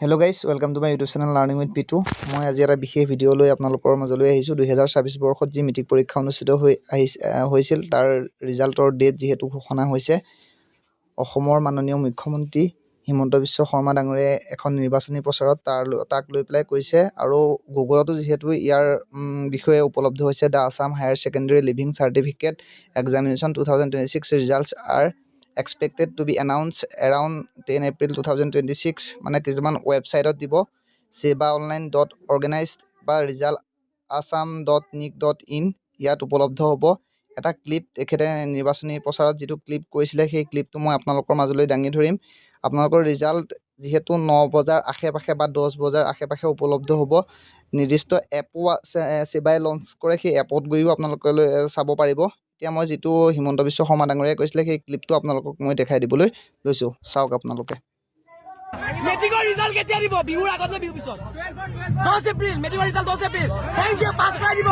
Hello' guys welcome to my YouTube channel learning with Pitu. মই আজি এটা বিশেষ ভিডিঅ' লৈ আপোনালোকৰ মাজলৈ আহিছোঁ। 2024 বৰ্ষত যি মেট্ৰিক পৰীক্ষা অনুষ্ঠিত হৈছিল তাৰ ৰিজাল্টৰ ডেট যিহেতু ঘোষণা হৈছে। অসমৰ মাননীয় মুখ্যমন্ত্ৰী হিমন্ত বিশ্ব শৰ্মা ডাঙৰীয়াই এখন নিৰ্বাচনী প্ৰচাৰত তাক লৈ পেলাই কৈছে, আৰু গুগলতো যিহেতু ইয়াৰ বিষয়ে উপলব্ধ হৈছে। The Assam higher secondary leaving certificate examination 2026 results R expected to be announced around 10 April 2026 মানে কিছুমান ৱেবছাইটত দিব। sebaonline.organized বা resultassam.nic.in ইয়াত উপলব্ধ হ'ব। এটা ক্লিপ তেখেতে নিৰ্বাচনী প্ৰচাৰত যিটো ক্লিপ কৰিছিলে সেই ক্লিপটো মই আপোনালোকৰ মাজলৈ দাঙি ধৰিম। আপোনালোকৰ ৰিজাল্ট যিহেতু 9 বজাৰ আশে-পাশে বা 10 বজাৰ আশে-পাশে উপলব্ধ হ'ব। নিৰ্দিষ্ট এপো সেবাই লঞ্চ কৰে, সেই এপত গৈও আপোনালোকে চাব পাৰিব। এতিয়া মই যিটো হিমন্ত বিশ্ব শৰ্মা ডাঙৰীয়াই কৈছিলে সেই ক্লিপটো আপোনালোকক মই দেখাই দিবলৈ লৈছোঁ, চাওক আপোনালোকে। মেট্ৰিকৰ ৰিজাল্ট কেতিয়া দিব? বিহুৰ আগত নে বিহুৰ পিছত? 10 এপ্ৰিল। মেট্ৰিকৰ ৰিজাল্ট 10 এপ্ৰিল। থেংক ইউ, পাছ কৰাই দিব।